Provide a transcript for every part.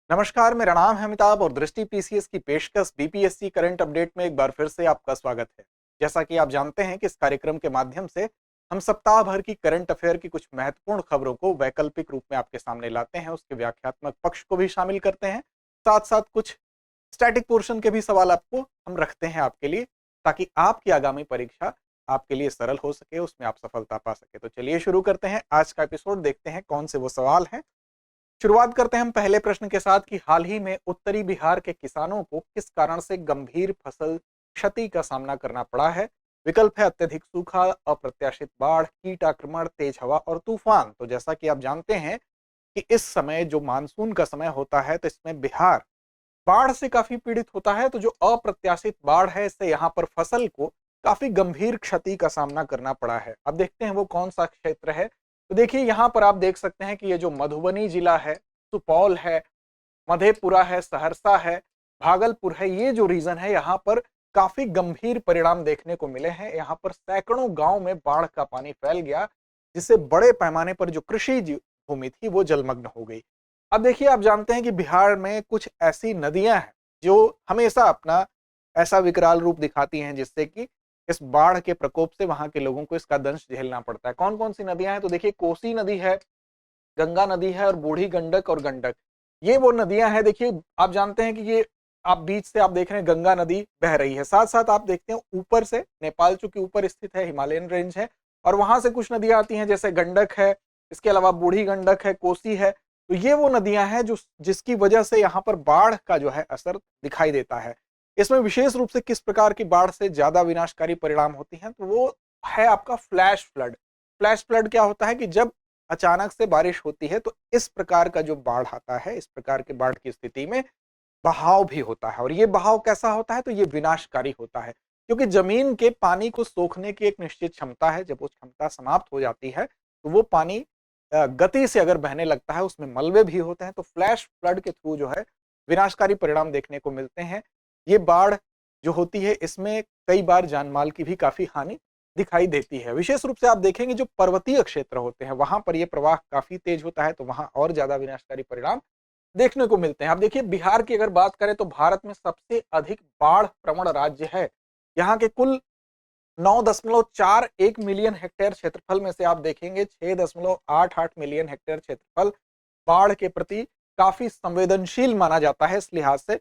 नमस्कार, मेरा नाम है अमिताभ और दृष्टि पीसीएस की पेशकश बीपीएससी करंट अपडेट में एक बार फिर से आपका स्वागत है। जैसा कि आप जानते हैं कि इस कार्यक्रम के माध्यम से हम सप्ताह भर की करंट अफेयर की कुछ महत्वपूर्ण खबरों को वैकल्पिक रूप में आपके सामने लाते हैं, उसके व्याख्यात्मक पक्ष को भी शामिल करते हैं, साथ साथ कुछ स्टैटिक पोर्शन के भी सवाल आपको हम रखते हैं आपके लिए, ताकि आपकी आगामी परीक्षा आपके लिए सरल हो सके, उसमें आप सफलता पा सके। तो चलिए शुरू करते हैं आज का एपिसोड, देखते हैं कौन से वो सवाल हैं। शुरुआत करते हैं हम पहले प्रश्न के साथ कि हाल ही में उत्तरी बिहार के किसानों को किस कारण से गंभीर फसल क्षति का सामना करना पड़ा है। विकल्प है अत्यधिक सूखा, अप्रत्याशित बाढ़, कीट आक्रमण, तेज हवा और तूफान। तो जैसा कि आप जानते हैं कि इस समय जो मानसून का समय होता है, तो इसमें बिहार बाढ़ से काफी पीड़ित होता है। तो जो अप्रत्याशित बाढ़ है, इससे यहाँ पर फसल को काफी गंभीर क्षति का सामना करना पड़ा है। अब देखते हैं वो कौन सा क्षेत्र है। तो देखिए यहाँ पर आप देख सकते हैं कि ये जो मधुबनी जिला है, सुपौल है, मधेपुरा है, सहरसा है, भागलपुर है, ये जो रीजन है यहाँ पर काफी गंभीर परिणाम देखने को मिले हैं। यहाँ पर सैकड़ों गांव में बाढ़ का पानी फैल गया, जिससे बड़े पैमाने पर जो कृषि भूमि थी वो जलमग्न हो गई। अब देखिए, आप जानते हैं कि बिहार में कुछ ऐसी नदियां हैं जो हमेशा अपना ऐसा विकराल रूप दिखाती हैं, जिससे कि इस बाढ़ के प्रकोप से वहां के लोगों को इसका दंश झेलना पड़ता है। कौन कौन सी नदियां हैं? तो देखिए, कोसी नदी है, गंगा नदी है और बूढ़ी गंडक और गंडक, ये वो नदियां हैं। देखिए, आप जानते हैं कि ये आप बीच से आप देख रहे हैं गंगा नदी बह रही है, साथ साथ आप देखते हैं ऊपर से नेपाल चूंकि ऊपर स्थित है, हिमालयन रेंज है, और वहां से कुछ नदियां आती हैं, जैसे गंडक है, इसके अलावा बूढ़ी गंडक है, कोसी है। तो ये वो नदियां हैं जो जिसकी वजह से यहाँ पर बाढ़ का जो है असर दिखाई देता है। इसमें विशेष रूप से किस प्रकार की बाढ़ से ज्यादा विनाशकारी परिणाम होती हैं, तो वो है आपका फ्लैश फ्लड। फ्लैश फ्लड क्या होता है कि जब अचानक से बारिश होती है, तो इस प्रकार का जो बाढ़ आता है, इस प्रकार के बाढ़ की स्थिति में बहाव भी होता है। और ये बहाव कैसा होता है? तो ये विनाशकारी होता है, क्योंकि जमीन के पानी को सोखने की एक निश्चित क्षमता है। जब वो क्षमता समाप्त हो जाती है, तो वो पानी गति से अगर बहने लगता है, उसमें मलबे भी होते हैं। तो फ्लैश फ्लड के थ्रू जो है विनाशकारी परिणाम देखने को मिलते हैं। ये बाढ़ जो होती है, इसमें कई बार जान माल की भी काफी हानि दिखाई देती है। विशेष रूप से आप देखेंगे जो पर्वतीय क्षेत्र होते हैं, वहां पर ये प्रवाह काफी तेज होता है, तो वहां और ज्यादा विनाशकारी परिणाम देखने को मिलते हैं। अब देखिए, बिहार की अगर बात करें तो भारत में सबसे अधिक बाढ़ प्रवण राज्य है। यहाँ के कुल 9.41 मिलियन हेक्टेयर क्षेत्रफल में से आप देखेंगे 6.88 मिलियन हेक्टेयर क्षेत्रफल बाढ़ के प्रति काफी संवेदनशील माना जाता है। इस लिहाज से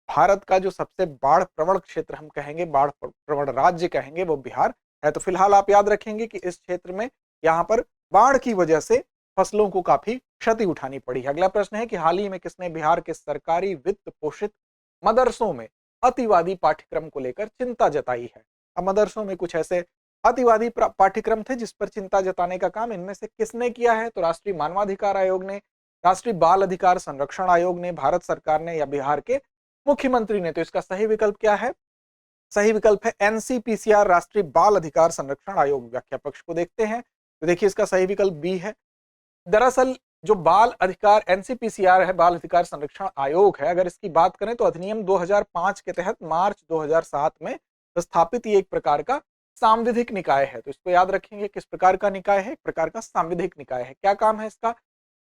भारत का जो सबसे बाढ़ प्रवण क्षेत्र हम कहेंगे, बाढ़ प्रवण राज्य कहेंगे, वो बिहार है। तो फिलहाल आप याद रखेंगे कि इस क्षेत्र में यहाँ पर बाढ़ की वजह से फसलों को काफी क्षति उठानी पड़ी है। अगला प्रश्न है कि हाल ही में किसने बिहार के सरकारी वित्त पोषित मदरसों में अतिवादी पाठ्यक्रम को लेकर चिंता जताई है? अब मदरसों में कुछ ऐसे अतिवादी पाठ्यक्रम थे जिस पर चिंता जताने का काम इनमें से किसने किया है? तो राष्ट्रीय मानवाधिकार आयोग ने, राष्ट्रीय बाल अधिकार संरक्षण आयोग ने, भारत सरकार ने, या बिहार के मुख्यमंत्री ने? तो इसका सही विकल्प क्या है? सही विकल्प है एनसीपीसीआर, राष्ट्रीय बाल अधिकार संरक्षण आयोग। व्याख्या पक्ष को देखते हैं, तो देखिए इसका सही विकल्प बी है। दरअसल जो बाल अधिकार एनसीपीसीआर है, बाल अधिकार संरक्षण आयोग है, अगर इसकी बात करें तो अधिनियम 2005 के तहत मार्च 2007 में स्थापित ये एक प्रकार का सांविधिक निकाय है। तो इसको याद रखेंगे, किस प्रकार का निकाय है? एक प्रकार का सांविधिक निकाय है। क्या काम है इसका?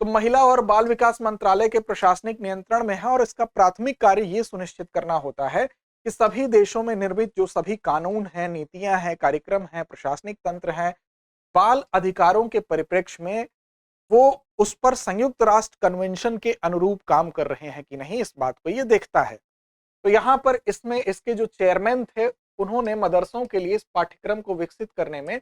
तो महिला और बाल विकास मंत्रालय के प्रशासनिक नियंत्रण में है, और इसका प्राथमिक कार्य ये सुनिश्चित करना होता है कि सभी देशों में निर्मित जो सभी कानून हैं, नीतियां हैं, कार्यक्रम हैं, प्रशासनिक तंत्र हैं, बाल अधिकारों के परिप्रेक्ष्य में वो उस पर संयुक्त राष्ट्र कन्वेंशन के अनुरूप काम कर रहे हैं कि नहीं, इस बात को ये देखता है। तो यहाँ पर इसमें इसके जो चेयरमैन थे, उन्होंने मदरसों के लिए इस पाठ्यक्रम को विकसित करने में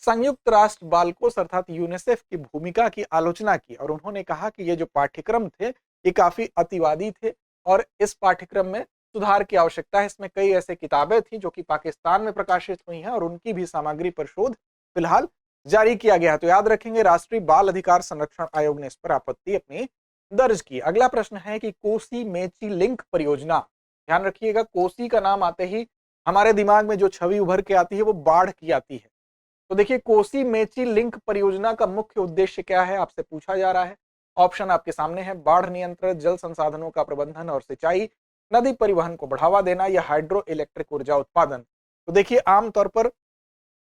संयुक्त राष्ट्र बाल कोष अर्थात यूनिसेफ की भूमिका की आलोचना की, और उन्होंने कहा कि ये जो पाठ्यक्रम थे ये काफी अतिवादी थे और इस पाठ्यक्रम में सुधार की आवश्यकता है। इसमें कई ऐसे किताबें थी जो कि पाकिस्तान में प्रकाशित हुई हैं, और उनकी भी सामग्री पर शोध फिलहाल जारी किया गया है। तो याद रखेंगे, राष्ट्रीय बाल अधिकार संरक्षण आयोग ने इस पर आपत्ति अपनी दर्ज की। अगला प्रश्न है कि कोसी मेची लिंक परियोजना, ध्यान रखिएगा, कोसी का नाम आते ही हमारे दिमाग में जो छवि उभर के आती है वो बाढ़ की आती है। तो देखिए, कोसी मेची लिंक परियोजना का मुख्य उद्देश्य क्या है, आपसे पूछा जा रहा है। ऑप्शन आपके सामने है, बाढ़ नियंत्रण, जल संसाधनों का प्रबंधन और सिंचाई, नदी परिवहन को बढ़ावा देना, या हाइड्रो इलेक्ट्रिक ऊर्जा उत्पादन। तो देखिए, आमतौर पर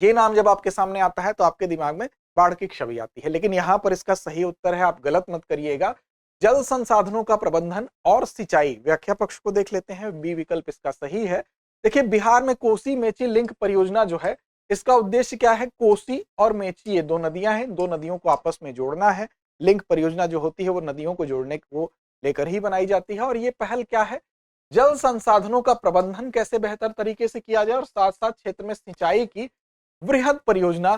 ये नाम जब आपके सामने आता है तो आपके दिमाग में बाढ़ की छवि आती है, लेकिन यहाँ पर इसका सही उत्तर है, आप गलत मत करिएगा। जल संसाधनों का प्रबंधन और सिंचाई। व्याख्या पक्ष को देख लेते हैं, बी विकल्प इसका सही है। देखिए बिहार में कोसी मेची लिंक परियोजना जो है, इसका उद्देश्य क्या है? कोसी और मेची ये दो नदियां हैं, दो नदियों को आपस में जोड़ना है। लिंक परियोजना जो होती है वो नदियों को जोड़ने को लेकर ही बनाई जाती है। और ये पहल क्या है? जल संसाधनों का प्रबंधन कैसे बेहतर तरीके से किया जाए और साथ साथ क्षेत्र में सिंचाई की वृहद परियोजना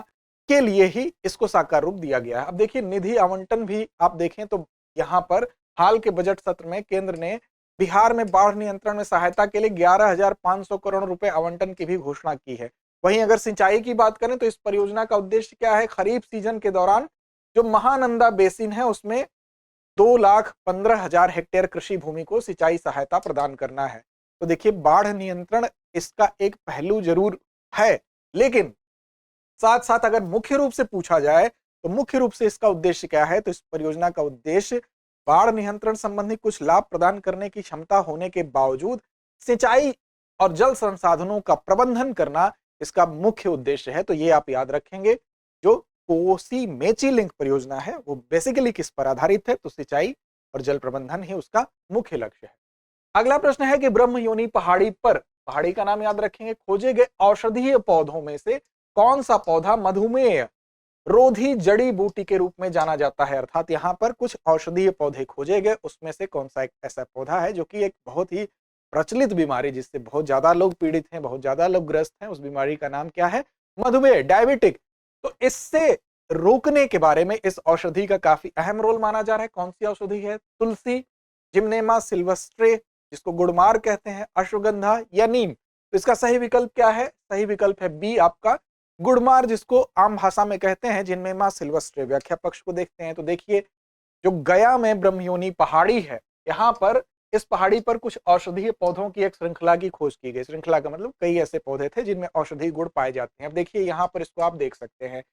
के लिए ही इसको साकार रूप दिया गया है। अब देखिए निधि आवंटन भी आप देखें तो यहाँ पर हाल के बजट सत्र में केंद्र ने बिहार में बाढ़ नियंत्रण में सहायता के लिए 11,500 करोड़ रुपए आवंटन की भी घोषणा की है। वहीं अगर सिंचाई की बात करें तो इस परियोजना का उद्देश्य क्या है? खरीफ सीजन के दौरान जो महानंदा बेसिन है उसमें 2,15,000 हेक्टेयर कृषि भूमि को सिंचाई सहायता प्रदान करना है। तो देखिए बाढ़ नियंत्रण इसका एक पहलू जरूर है, लेकिन साथ साथ अगर मुख्य रूप से पूछा जाए तो मुख्य रूप से इसका उद्देश्य क्या है? तो इस परियोजना का उद्देश्य बाढ़ नियंत्रण संबंधी कुछ लाभ प्रदान करने की क्षमता होने के बावजूद सिंचाई और जल संसाधनों का प्रबंधन करना इसका मुख्य उद्देश्य है। तो ये आप याद रखेंगे। जो कोसी मेची लिंक परियोजना है वो बेसिकली किस पर आधारित है? तो सिंचाई और जल प्रबंधन ही उसका मुख्य लक्ष्य है। अगला प्रश्न है कि ब्रह्मयोनी पहाड़ी पर, पहाड़ी का नाम याद रखेंगे, खोजे गए औषधीय पौधों में से कौन सा पौधा मधुमेह रोधी जड़ी बूटी के रूप में जाना जाता है? अर्थात यहाँ पर कुछ औषधीय पौधे खोजे गए, उसमें से कौन सा एक ऐसा पौधा है जो कि एक बहुत ही प्रचलित बीमारी जिससे बहुत ज्यादा लोग पीड़ित हैं, बहुत ज्यादा लोग ग्रस्त हैं, उस बीमारी का नाम क्या है? मधुमेह, डायबिटिक। तो इससे रोकने के बारे में इस औषधि का काफी अहम रोल माना जा रहा है। कौन सी औषधि है? तुलसी, जिम्नेमा सिल्वेस्ट्रे जिसको गुड़मार कहते हैं, अश्वगंधा या नीम। तो इसका सही विकल्प क्या है? सही विकल्प है बी आपका गुड़मार, जिसको आम भाषा में कहते हैं जिनमेमा सिल्वेस्ट्रे। व्याख्या पक्ष को देखते हैं तो देखिए जो गया में ब्रह्मयोनी पहाड़ी है, यहाँ पर इस पहाड़ी पर कुछ औषधीय पौधों की एक श्रृंखला की खोज की गई। श्रृंखला का मतलब कई ऐसे पौधे थे जिनमें औषधीय गुण पाए जाते हैं। अब देखिए यहाँ पर इसको आप देख सकते हैं,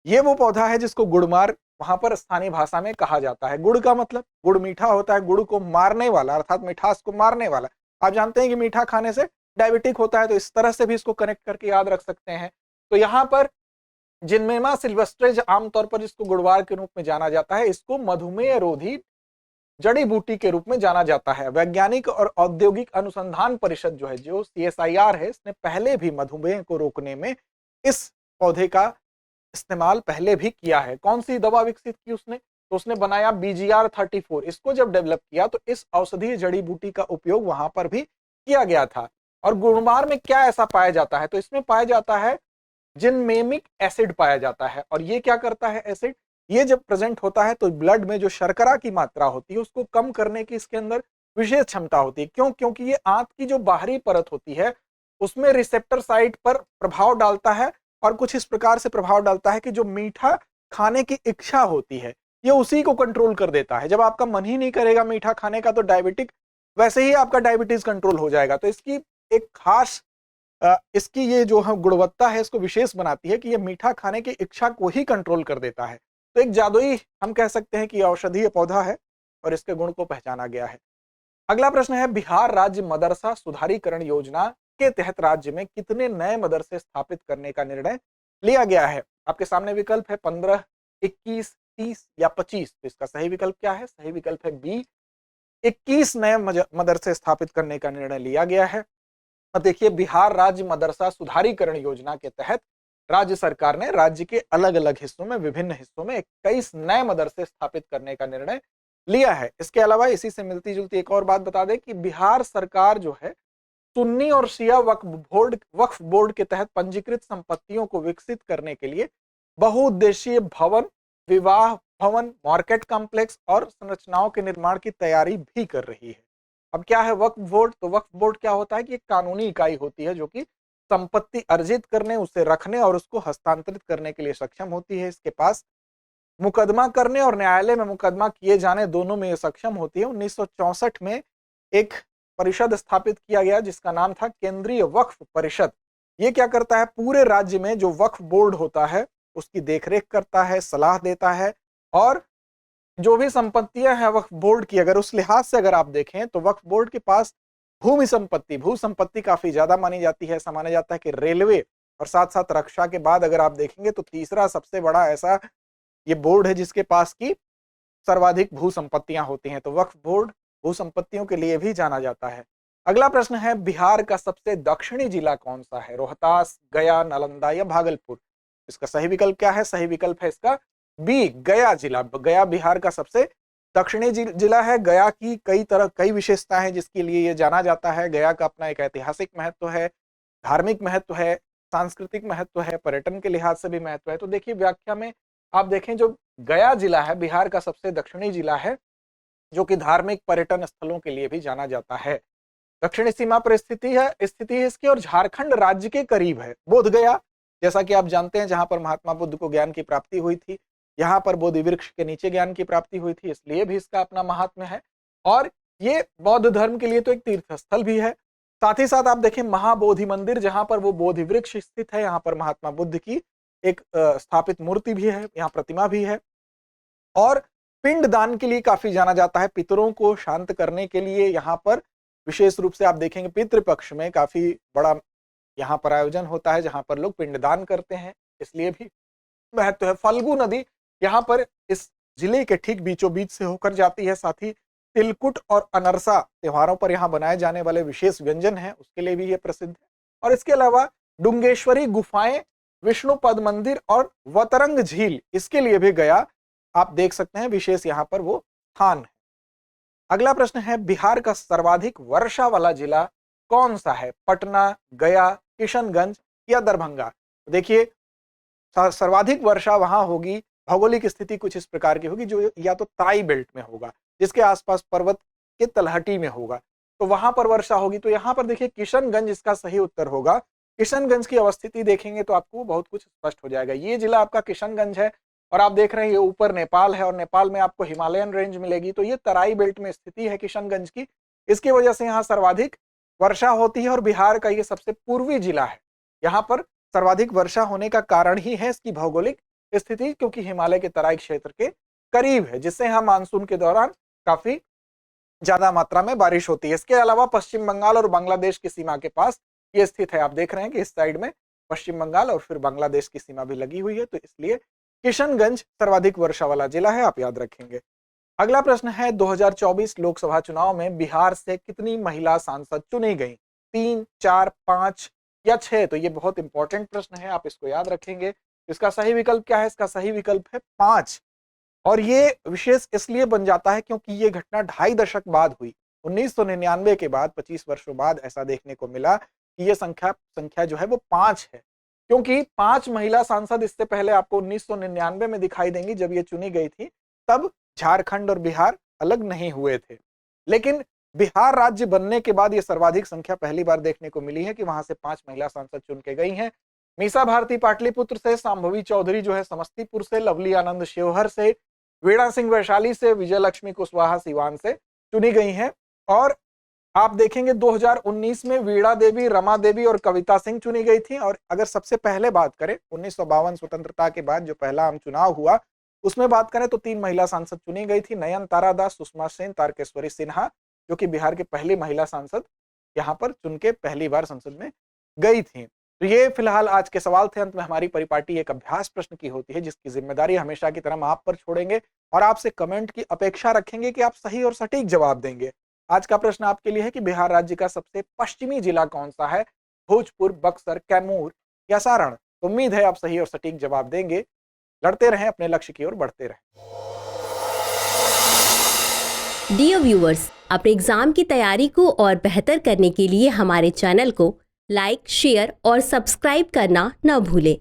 ये वो पौधा है जिसको गुड़मार वहां पर स्थानीय भाषा में कहा जाता है। गुड़ का मतलब, गुड़ मीठा होता है, गुड़ को मारने वाला अर्थात मिठास को मारने वाला। आप जानते हैं कि मीठा खाने से डायबिटिक होता है, तो इस तरह से भी इसको कनेक्ट करके याद रख सकते हैं। तो यहाँ पर जिनमेमा सिल्वेस्ट्रेज आमतौर पर जिसको गुड़वार के रूप में जाना जाता है, इसको मधुमेह रोधी जड़ी बूटी के रूप में जाना जाता है। वैज्ञानिक और औद्योगिक अनुसंधान परिषद जो है, जो CSIR है, इसने पहले भी मधुमेह को रोकने में इस पौधे का इस्तेमाल पहले भी किया है। कौन सी दवा विकसित की उसने? तो उसने बनाया BGR-34। इसको जब डेवलप किया तो इस औषधीय जड़ी बूटी का उपयोग वहां पर भी किया गया था। और गुड़मार में क्या ऐसा पाया जाता है? तो इसमें पाया जाता है जिनमेमिक एसिड पाया जाता है। और ये क्या करता है एसिड? ये जब प्रेजेंट होता है तो ब्लड में जो शर्करा की मात्रा होती है उसको कम करने की इसके अंदर विशेष क्षमता होती है। क्यों? क्योंकि ये आंत की जो बाहरी परत होती है उसमें रिसेप्टर साइट पर प्रभाव डालता है, और कुछ इस प्रकार से प्रभाव डालता है कि जो मीठा खाने की इच्छा होती है ये उसी को कंट्रोल कर देता है। जब आपका मन ही नहीं करेगा मीठा खाने का तो डायबिटिक, वैसे ही आपका डायबिटीज कंट्रोल हो जाएगा। तो इसकी एक खास इसकी ये जो गुणवत्ता है इसको विशेष बनाती है कि ये मीठा खाने की इच्छा को ही कंट्रोल कर देता है। तो एक जादुई हम कह सकते हैं कि औषधीय पौधा है और इसके गुण को पहचाना गया है। अगला प्रश्न है, बिहार राज्य मदरसा सुधारीकरण योजना के तहत राज्य में कितने नए मदरसे स्थापित करने का निर्णय लिया गया है? आपके सामने विकल्प है 15, 21, 30 या 25। तो इसका सही विकल्प क्या है? सही विकल्प है बी, 21 नए मदरसे स्थापित करने का निर्णय लिया गया है। और देखिए बिहार राज्य मदरसा सुधारीकरण योजना के तहत राज्य सरकार ने राज्य के अलग अलग हिस्सों में, विभिन्न हिस्सों में 21 नए मदरसे स्थापित करने का निर्णय लिया है। इसके अलावा इसी से मिलती जुलती एक और बात बता दें कि बिहार सरकार जो है सुन्नी और शिया वक्फ बोर्ड के तहत पंजीकृत संपत्तियों को विकसित करने के लिए बहुउद्देशीय भवन, विवाह भवन, मार्केट कॉम्प्लेक्स और संरचनाओं के निर्माण की तैयारी भी कर रही है। अब क्या है वक्फ बोर्ड? तो वक्फ बोर्ड क्या होता है कि एक कानूनी इकाई होती है जो कि संपत्ति अर्जित करने, उसे रखने और उसको हस्तांतरित करने के लिए सक्षम होती है। इसके पास मुकदमा करने और न्यायालय में मुकदमा किए जाने दोनों में ये सक्षम होती है। 1964 में एक परिषद स्थापित किया गया जिसका नाम था केंद्रीय वक्फ परिषद। ये क्या करता है? पूरे राज्य में जो वक्फ बोर्ड होता है उसकी देखरेख करता है, सलाह देता है, और जो भी संपत्तियां हैं वक्फ बोर्ड की, अगर उस लिहाज से अगर आप देखें तो वक्फ बोर्ड के पास भू संपत्ति काफी ज्यादा मानी जाती है। ऐसा माना जाता है कि रेलवे और साथ साथ रक्षा के बाद अगर आप देखेंगे तो तीसरा सबसे बड़ा ऐसा ये बोर्ड है जिसके पास की सर्वाधिक भू संपत्तियां होती हैं, तो वक्फ बोर्ड भू संपत्तियों के लिए भी जाना जाता है। अगला प्रश्न है, बिहार का सबसे दक्षिणी जिला कौन सा है? रोहतास, गया, नालंदा या भागलपुर? इसका सही विकल्प क्या है? सही विकल्प है इसका बी, गया जिला। गया बिहार का सबसे दक्षिणी जिला है। गया की कई विशेषताएं हैं जिसके लिए ये जाना जाता है। गया का अपना एक ऐतिहासिक महत्व है, धार्मिक महत्व है, सांस्कृतिक महत्व है, पर्यटन के लिहाज से भी महत्व है। तो देखिए व्याख्या में आप देखें, जो गया जिला है बिहार का सबसे दक्षिणी जिला है, जो कि धार्मिक पर्यटन स्थलों के लिए भी जाना जाता है। दक्षिणी सीमा पर स्थिति है इसकी, और झारखंड राज्य के करीब है। बोध गया, जैसा कि आप जानते हैं, जहां पर महात्मा बुद्ध को ज्ञान की प्राप्ति हुई थी, यहाँ पर बोधि वृक्ष के नीचे ज्ञान की प्राप्ति हुई थी, इसलिए भी इसका अपना महात्म्य है। और ये बौद्ध धर्म के लिए तो एक तीर्थ स्थल भी है। साथ ही साथ आप देखें महाबोधि मंदिर, जहां पर वो बोधि वृक्ष स्थित है, यहाँ पर महात्मा बुद्ध की एक स्थापित मूर्ति भी है, यहाँ प्रतिमा भी है। और पिंड दान के लिए काफी जाना जाता है, पितरों को शांत करने के लिए यहाँ पर विशेष रूप से आप देखेंगे पितृपक्ष में काफी बड़ा यहाँ पर आयोजन होता है, जहां पर लोग पिंडदान करते हैं, इसलिए भी महत्व है। फल्गु नदी यहाँ पर इस जिले के ठीक बीचों बीच से होकर जाती है। साथ ही तिलकुट और अनरसा त्योहारों पर यहाँ बनाए जाने वाले विशेष व्यंजन हैं, उसके लिए भी ये प्रसिद्ध है। और इसके अलावा डुंगेश्वरी गुफाएं, विष्णुपद मंदिर और वतरंग झील, इसके लिए भी गया आप देख सकते हैं विशेष यहाँ पर वो स्थान है। अगला प्रश्न है, बिहार का सर्वाधिक वर्षा वाला जिला कौन सा है? पटना, गया, किशनगंज या दरभंगा? देखिए सर्वाधिक वर्षा वहां होगी, भौगोलिक स्थिति कुछ इस प्रकार की होगी, जो या तो तराई बेल्ट में होगा, जिसके आसपास पर्वत के तलहटी में होगा, तो वहां पर वर्षा होगी। तो यहाँ पर देखिए किशनगंज इसका सही उत्तर होगा। किशनगंज की अवस्थिति देखेंगे तो आपको बहुत कुछ स्पष्ट हो जाएगा। ये जिला आपका किशनगंज है, और आप देख रहे हैं ये ऊपर नेपाल है, और नेपाल में आपको हिमालयन रेंज मिलेगी, तो ये तराई बेल्ट में स्थिति है किशनगंज की। इसकी वजह से यहाँ सर्वाधिक वर्षा होती है, और बिहार का ये सबसे पूर्वी जिला है। यहाँ पर सर्वाधिक वर्षा होने का कारण ही है इसकी भौगोलिक स्थिति, क्योंकि हिमालय के तराई क्षेत्र के करीब है, जिससे यहाँ मानसून के दौरान काफी ज्यादा मात्रा में बारिश होती है। इसके अलावा पश्चिम बंगाल और बांग्लादेश की सीमा के पास ये स्थित है। आप देख रहे हैं कि इस साइड में पश्चिम बंगाल और फिर बांग्लादेश की सीमा भी लगी हुई है, तो इसलिए किशनगंज सर्वाधिक वर्षा वाला जिला है, आप याद रखेंगे। अगला प्रश्न है, 2024 लोकसभा चुनाव में बिहार से कितनी महिला सांसद चुनी गई? 3, 4, 5 या 6? तो ये बहुत इंपॉर्टेंट प्रश्न है, आप इसको याद रखेंगे। इसका सही विकल्प क्या है? इसका सही विकल्प है 5। और ये विशेष इसलिए बन जाता है क्योंकि ये घटना 2.5 दशक बाद हुई। 1999 के बाद 25 वर्षों बाद ऐसा देखने को मिला कि ये संख्या जो है वो 5 है, क्योंकि 5 महिला सांसद इससे पहले आपको 1999 में दिखाई देंगी, जब ये चुनी गई थी, तब झारखंड और बिहार अलग नहीं हुए थे। लेकिन बिहार राज्य बनने के बाद ये सर्वाधिक संख्या पहली बार देखने को मिली है कि वहां से 5 महिला सांसद चुन के गई हैं। मीसा भारती पाटलिपुत्र से, सांभवी चौधरी जो है समस्तीपुर से, लवली आनंद शिवहर से, वीणा सिंह वैशाली से, विजय लक्ष्मी कुशवाहा सिवान से चुनी गई हैं। और आप देखेंगे 2019 में वीणा देवी, रमा देवी और कविता सिंह चुनी गई थी। और अगर सबसे पहले बात करें 1952 स्वतंत्रता के बाद जो पहला आम चुनाव हुआ, उसमें बात करें तो 3 महिला सांसद चुनी गई थी, नयन तारा दास, सुषमा सेन, तारकेश्वरी सिन्हा, जो कि बिहार की पहली महिला सांसद यहाँ पर चुन के पहली बार संसद में गई थी। तो ये फिलहाल आज के सवाल थे। अंत में हमारी परिपाटी एक अभ्यास प्रश्न की होती है, जिसकी जिम्मेदारी हमेशा की तरह हम आप पर छोड़ेंगे और आपसे कमेंट की अपेक्षा रखेंगे कि आप सही और सटीक जवाब देंगे। आज का प्रश्न आपके लिए है कि बिहार राज्य का सबसे पश्चिमी जिला कौन सा है? भोजपुर, बक्सर, कैमूर या सारण? तो उम्मीद है आप सही और सटीक जवाब देंगे। लड़ते रहें, अपने लक्ष्य की ओर बढ़ते रहें। डियर व्यूअर्स, अपने एग्जाम की तैयारी को और बेहतर करने के लिए हमारे चैनल को लाइक, शेयर और सब्सक्राइब करना न भूलें।